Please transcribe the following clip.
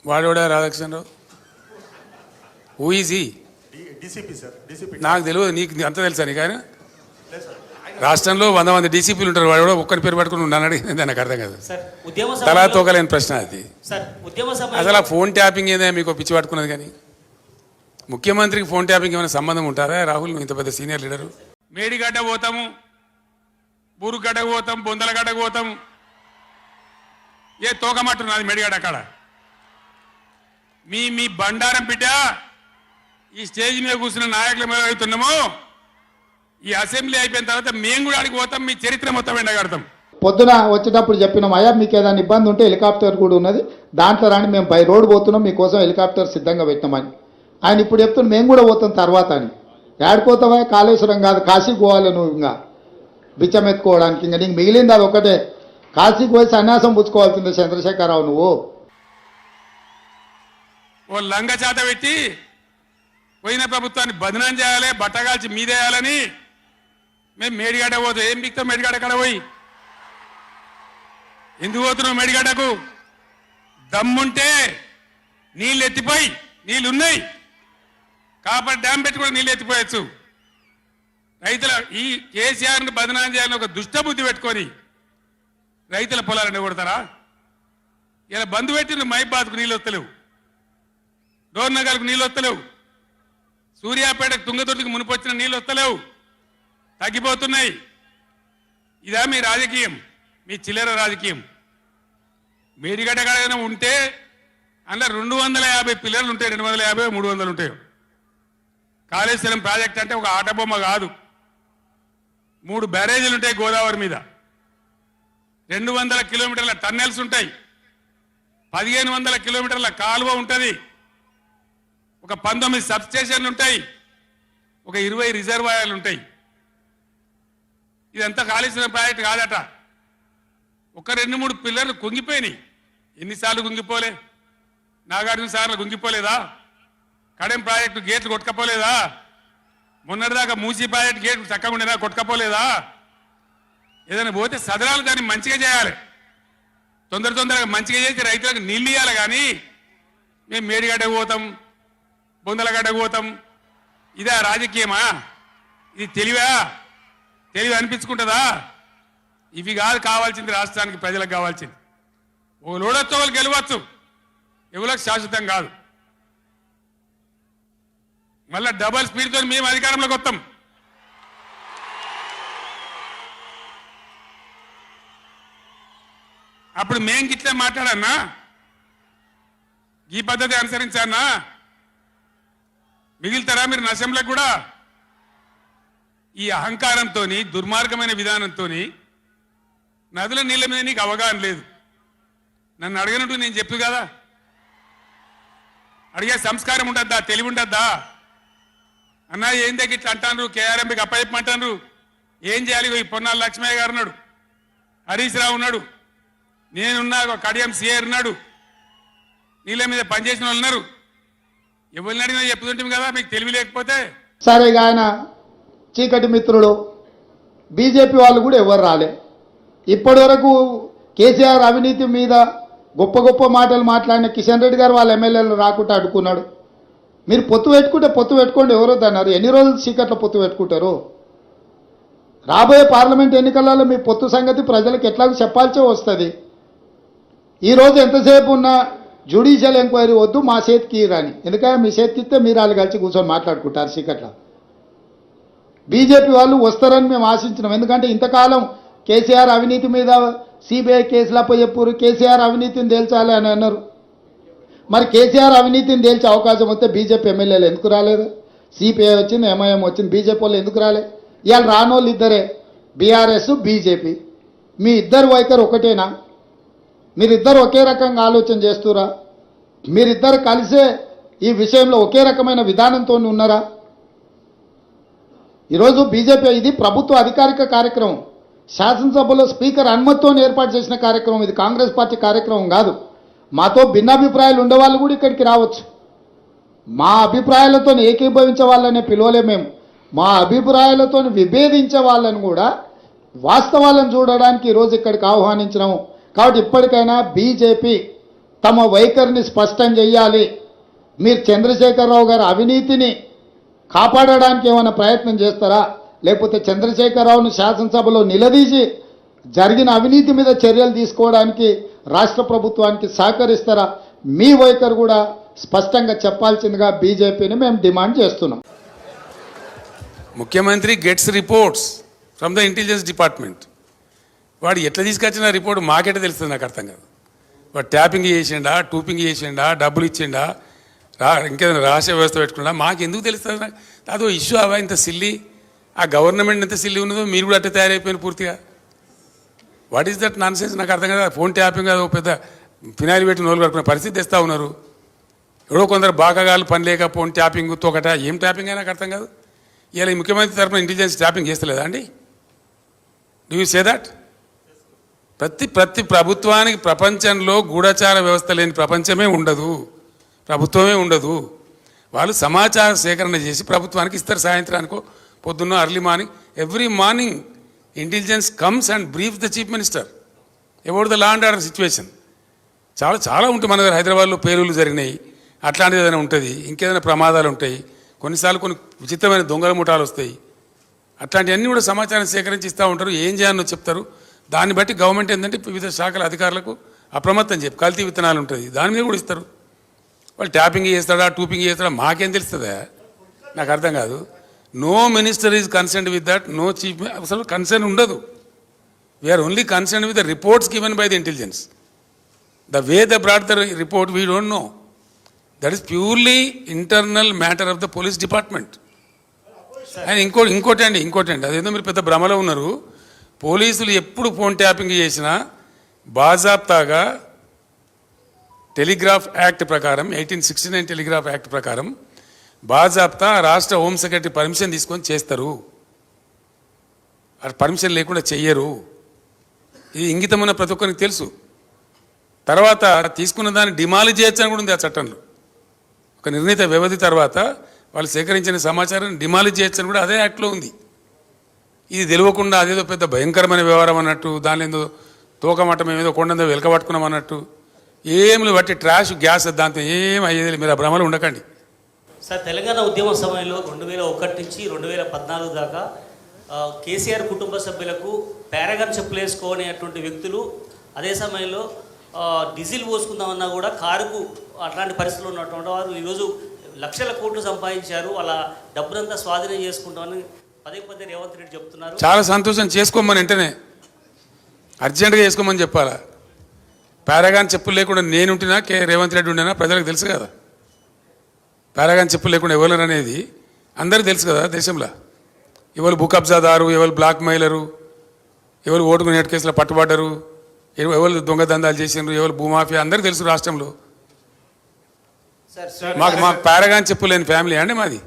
వాడోడా Radhakrishna Rao who is he? నాకు తెలియదు, నీకు అంత తెలుసా? నీకు ఆయన రాష్ట్రంలో 100 డీసీపీలు ఉంటారు, వాడు ఒక్కరి పేరు పట్టుకుని ఉన్నాను అడిగింది, నాకు అర్థం కాదు. తలా తోకలేని ప్రశ్న అది. అసలు ఆ ఫోన్ ట్యాపింగ్ ఏదో మీకు పిచ్చి పట్టుకున్నది. కానీ ముఖ్యమంత్రికి ఫోన్ ట్యాపింగ్ ఏమైనా సంబంధం ఉంటారా? రాహుల్, నువ్వు ఇంత పెద్ద సీనియర్ లీడరు. మేడిగడ్డ పోతాము, బూరుగడ్డకు పోతాం, బొందలగడ్డకు పోతాము. ఏ తోకమట్టున్నది మేడిగడ్డ అక్కడ. మీ బండారం బిడ్డ ఈ స్టేజ్ మీద కూర్చున్న నాయకుల మీద అవుతున్నాము. ఈ అసెంబ్లీ అయిపోయిన తర్వాత మేము కూడా అడిగి పోతాం, మీ చరిత్ర మొత్తం ఎండగడతాం. పొద్దున వచ్చేటప్పుడు చెప్పినాం, అయ్యా మీకు ఏదైనా ఇబ్బంది ఉంటే హెలికాప్టర్ కూడా ఉన్నది, దాంట్లో రాని, మేము బై రోడ్ పోతున్నాం, మీకోసం హెలికాప్టర్ సిద్ధంగా పెట్టినామని. ఆయన ఇప్పుడు చెప్తున్నాం మేము కూడా పోతాం తర్వాత అని. ఏడిపోతావా? కాళేశ్వరం కాదు, కాశీకి పోవాలి నువ్వు. ఇంకా బిచ్చం ఎత్తుకోవడానికి ఇంకా నీకు మిగిలింది అది ఒకటే. కాశీకి పోయి సన్యాసం పుచ్చుకోవాల్సిందే చంద్రశేఖరరావు నువ్వు. ఓ లంగ చేత పెట్టి పోయిన ప్రభుత్వాన్ని బదనాం చేయాలి, బట్టగాల్చి మీదేయాలని మేము మేడిగడ్డ పోతాం. ఏం బిక్తాం మేడిగడ్డ కాడ పోయి? ఎందుకు పోతున్నావు మేడిగడ్డకు? దమ్ముంటే నీళ్ళు ఎత్తిపోయి, నీళ్ళు ఉన్నాయి కాబట్టి డ్యామ్ పెట్టి కూడా నీళ్ళు ఎత్తిపోయచ్చు. రైతుల ఈ కేసీఆర్ని బదనాం చేయాలని ఒక దుష్టబుద్ధి పెట్టుకొని రైతుల పొలాలను కొడతారా? ఇలా బంధు పెట్టిన మైబాద్కు నీళ్ళు వస్తలేవు, డోర్నగర్కు నీళ్ళు వస్తలేవు, సూర్యాపేటకు తుంగతుర్తికి మునిపొచ్చిన నీళ్ళు వస్తలేవు, తగ్గిపోతున్నాయి. ఇదా మీ రాజకీయం? మీ చిల్లర రాజకీయం. మేడిగడ్డ కాడైనా ఉంటే అందులో 250 పిల్లర్లు ఉంటాయి, 250, 300 ఉంటాయి. కాళేశ్వరం ప్రాజెక్ట్ అంటే ఒక ఆటబొమ్మ కాదు. 3 బ్యారేజీలు ఉంటాయి గోదావరి మీద, 200 కిలోమీటర్ల టన్నెల్స్ ఉంటాయి, 1500 కిలోమీటర్ల కాలువ ఉంటుంది, ఒక 19 సబ్స్టేషన్లు ఉంటాయి, ఒక 20 రిజర్వాయర్లు ఉంటాయి. ఇదంతా కాళేశ్వరం ప్రాజెక్ట్ కాదట. ఒక 2-3 పిల్లర్లు కుంగిపోయినాయి. ఎన్నిసార్లు కుంగిపోలే? నాగార్జున సార్లు కుంగిపోలేదా? కడెం ప్రాజెక్టు గేట్లు కొట్టుకపోలేదా? మొన్నటిదాకా మూసీ ప్రాజెక్టు గేట్లు చక్కగా ఉండేదా? కొట్టుకపోలేదా? ఏదైనా పోతే సదరాలు దాన్ని మంచిగా చేయాలి, తొందరగా మంచిగా చేసి రైతులకు నీళ్ళు ఇవ్వాలి. కానీ మేము మేడిగడ్డకు పోతాం, బొందలగడ్డకు పోతాం, ఇదా రాజకీయమా? ఇది తెలివి అనిపించుకుంటుందా? ఇవి కాదు కావాల్సింది, రాష్ట్రానికి ప్రజలకు కావాల్సింది. ఓ లోడొచ్చు, వాళ్ళు గెలవచ్చు, ఎవరికి శాశ్వతం కాదు. మళ్ళా డబల్ స్పీడ్తో మేము అధికారంలోకి వస్తాం. అప్పుడు మేం గిట్లే మాట్లాడన్నా, ఈ పద్ధతి అనుసరించానా? మిగిలితారా మీరు నశంలకు కూడా? ఈ అహంకారంతో, దుర్మార్గమైన విధానంతో నదుల నీళ్ళ మీద నీకు అవగాహన లేదు. నన్ను అడగనట్టు నేను చెప్పు కదా, అడిగే సంస్కారం ఉండద్దా? తెలివి ఉండద్దా? అన్నా ఏం దగ్గర ఇట్లా అంటాను, కేఆర్ఎంపీకి అప్పచెప్పమంటాను, ఏం చేయాలి? ఈ పొన్నాల లక్ష్మయ్య గారు ఉన్నాడు, హరీష్ రావు ఉన్నాడు, నేనున్నా, కడియం సిఏ ఉన్నాడు, నీళ్ళ మీద పనిచేసిన వాళ్ళు ఉన్నారు. ఎవరిని అడిగినా చెప్పుతుంటాం కదా, మీకు తెలివి లేకపోతే. సరే, ఆయన చీకటి మిత్రులు బీజేపీ వాళ్ళు కూడా ఎవరు రాలే. ఇప్పటి వరకు కేసీఆర్ అవినీతి మీద గొప్ప మాటలు మాట్లాడిన కిషన్ రెడ్డి గారు వాళ్ళ ఎమ్మెల్యేలు రాకుండా అడ్డుకున్నాడు. మీరు పొత్తు పెట్టుకుంటే పొత్తు పెట్టుకోండి, ఎవరో అన్నారు. ఎన్ని రోజులు చీకట్లో పొత్తు పెట్టుకుంటారు? రాబోయే పార్లమెంట్ ఎన్నికలలో మీ పొత్తు సంగతి ప్రజలకు ఎట్లాగో చెప్పాల్సే వస్తుంది. ఈరోజు ఎంతసేపు ఉన్నా జ్యుడిషియల్ ఎంక్వైరీ వద్దు, మా చేతికి రాని. ఎందుకంటే మీ చేతికి ఇస్తే మీరు వాళ్ళు కలిసి కూర్చొని మాట్లాడుకుంటారు చీకట్లో. బీజేపీ వాళ్ళు వస్తారని మేము ఆశించినాం. ఎందుకంటే ఇంతకాలం కేసీఆర్ అవినీతి మీద సిబిఐ కేసులపై చెప్పారు, కేసీఆర్ అవినీతిని తేల్చాలి అని అన్నారు. మరి కేసీఆర్ అవినీతిని తేల్చే అవకాశం వస్తే బీజేపీ ఎమ్మెల్యేలు ఎందుకు రాలేదు? సిపిఐ వచ్చింది, ఎంఐఎం వచ్చింది, బీజేపీ వాళ్ళు ఎందుకు రాలే? ఇవాళ రానోళ్ళు ఇద్దరే, బీఆర్ఎస్, బీజేపీ. మీ ఇద్దరు వైఖరి ఒకటేనా? మీరిద్దరు ఒకే రకంగా ఆలోచన చేస్తురా? మీరిద్దరు కలిసే ఈ విషయంలో ఒకే రకమైన విధానంతో ఉన్నారా? ఈరోజు బీజేపీ ఇది ప్రభుత్వ అధికారిక కార్యక్రమం, శాసనసభలో స్పీకర్ అనుమతితో ఏర్పాటు చేసిన కార్యక్రమం. ఇది కాంగ్రెస్ పార్టీ కార్యక్రమం కాదు. మాతో భిన్నాభిప్రాయాలు ఉండేవాళ్ళు కూడా ఇక్కడికి రావచ్చు. మా అభిప్రాయాలతో ఏకీభవించే వాళ్ళనే పిలవలే మేము. మా అభిప్రాయాలతో విభేదించే వాళ్ళని కూడా వాస్తవాలను చూడడానికి ఈరోజు ఇక్కడికి ఆహ్వానించినాము. కాబట్టి ఇప్పటికైనా బీజేపీ తమ వైఖరిని స్పష్టం చేయాలి. మీరు చంద్రశేఖరరావు గారి అవినీతిని కాపాడడానికి ఏమైనా ప్రయత్నం చేస్తారా, లేకపోతే చంద్రశేఖరరావును శాసనసభలో నిలదీసి జరిగిన అవినీతి మీద చర్యలు తీసుకోవడానికి రాష్ట్ర ప్రభుత్వానికి సహకరిస్తారా? మీ వైఖరి కూడా స్పష్టంగా చెప్పాల్సిందిగా బీజేపీని మేము డిమాండ్ చేస్తున్నాం. ముఖ్యమంత్రి gets reports from the intelligence department. వాడు ఎట్లా తీసుకొచ్చిన రిపోర్ట్ మాకెట్లా తెలుస్తుంది నాకు అర్థం కాదు. వాడు ట్యాపింగ్ చేసిండా, టూపింగ్ చేసిండా, డబ్బులు ఇచ్చిండా, ఇంకేదైనా రహస్య వ్యవస్థ పెట్టుకున్నా మాకు ఎందుకు తెలుస్తుంది? అదో ఇష్యూ అవా ఇంత సిల్లి. ఆ గవర్నమెంట్ ఎంత సిల్లి ఉన్నదో మీరు కూడా అట్లా తయారైపోయిన పూర్తిగా. What is that non sense? నాకు అర్థం కదా. ఫోన్ ట్యాపింగ్ అది పెద్ద ఫినాయిల్ పెట్టి నోలు కట్టుకునే పరిస్థితి తెస్తూ ఉన్నారు. ఎవడో కొందరు బాగాగాలు పని లేక ఫోన్ ట్యాపింగ్ తోకట ఏం ట్యాపింగ్ అయినా నాకు అర్థం కాదు. ఇలా ఈ ముఖ్యమంత్రి తరఫున ఇంటెలిజెన్స్ ట్యాపింగ్ చేస్తలేదా అండి? Do you say that? ప్రతి ప్రభుత్వానికి ప్రపంచంలో గూఢచార వ్యవస్థ లేని ప్రపంచమే ఉండదు, ప్రభుత్వమే ఉండదు. వాళ్ళు సమాచార సేకరణ చేసి ప్రభుత్వానికి ఇస్తారు. సాయంత్రానికో పొద్దున్న early morning, every morning intelligence comes and brief the chief minister about the law and order situation. చాలా ఉంటుంది మన దగ్గర. హైదరాబాద్లో పేలుళ్ళు జరిగినాయి, అట్లాంటిది ఏదైనా ఉంటుంది, ఇంకేదైనా ప్రమాదాలు ఉంటాయి, కొన్నిసార్లు కొన్ని విచిత్రమైన దొంగల ముఠాలు వస్తాయి. అట్లాంటివన్నీ కూడా సమాచారం సేకరించి ఇస్తూ ఉంటారు. ఏం చేయాలో చెప్తారు. దాన్ని బట్టి గవర్నమెంట్ ఏంటంటే వివిధ శాఖల అధికారులకు అప్రమత్తం చెప్పి కల్తీ విత్తనాలు ఉంటుంది, దాని మీద కూడా ఇస్తారు. వాళ్ళు ట్యాపింగ్ చేస్తాడా, టూపింగ్ చేస్తాడా మాకేం తెలుస్తుందా? నాకు అర్థం కాదు. No minister is concerned with that, no chief. అసలు కన్సర్న్ ఉండదు. We are only concerned with the reports given by the intelligence. The way the brought the report we don't know. That is purely internal matter of the police department. And ఇంకోటి అండి, అదేదో మీరు పెద్ద భ్రమలో ఉన్నారు. పోలీసులు ఎప్పుడు ఫోన్ ట్యాపింగ్ చేసినా బాజాప్తాగా టెలిగ్రాఫ్ యాక్ట్ ప్రకారం 1869 టెలిగ్రాఫ్ యాక్ట్ ప్రకారం బాజాప్తా రాష్ట్ర హోమ్ సెక్రటరీ పర్మిషన్ తీసుకొని చేస్తారు. పర్మిషన్ లేకుండా చెయ్యరు. ఇది ఇంగితమైన ప్రతి ఒక్కరికి తెలుసు. తర్వాత తీసుకున్న దాన్ని డిమాలిజ్ చేయొచ్చని కూడా ఉంది ఆ చట్టంలో. ఒక నిర్ణీత వ్యవధి తర్వాత వాళ్ళు సేకరించిన సమాచారాన్ని డిమాలిజ్ చేయొచ్చని కూడా అదే యాక్ట్లో ఉంది. ఇది తెలియకుండా అదేదో పెద్ద భయంకరమైన వ్యవహారం అన్నట్టు, దానిలో ఏదో తోకమట్టం ఏదో కొండందో వెలకబట్టుకున్నాం అన్నట్టు ఏమి బట్టి ట్రాష్ గ్యాస్ దాంతో ఏం అయ్యేది. మీరు ఆ భ్రమలు ఉండకండి సార్. తెలంగాణ ఉద్యమ సమయంలో 2001 నుంచి 2014 దాకా కేసీఆర్ కుటుంబ సభ్యులకు పారాగాన్ చెప్పులు వేసుకోనేటువంటి వ్యక్తులు అదే సమయంలో డీజిల్ పోసుకుందామన్నా కూడా కారుకు అట్లాంటి పరిస్థితులు ఉన్నటువంటి వారు ఈరోజు లక్షల కోట్లు సంపాదించారు. వాళ్ళ డబ్బునంతా స్వాధీనం చేసుకుంటామని పదే రేవంత్ రెడ్డి చెప్తున్నారు. చాలా సంతోషం. చేసుకోమని వెంటనే అర్జెంటుగా చేసుకోమని చెప్పాలా? పారాగాన్ చెప్పులు లేకుండా నేనుంటున్నా, రేవంత్ రెడ్డి ఉండినా ప్రజలకు తెలుసు కదా. పారాగాన్ చెప్పులు లేకుండా ఎవరు అనేది అందరికీ తెలుసు కదా దేశంలో. ఎవరు భూ కబ్జాదారు, ఎవరు బ్లాక్ మెయిలరు, ఎవరు ఓటుకు నేట్ కేసులో పట్టుబడ్డరు, ఎవరు దొంగ దందాలు చేసినారు, ఎవరు భూమాఫియా అందరికీ తెలుసు రాష్ట్రంలో. మాకు పారాగాన్ చెప్పులు లేని ఫ్యామిలీ అండి మాది.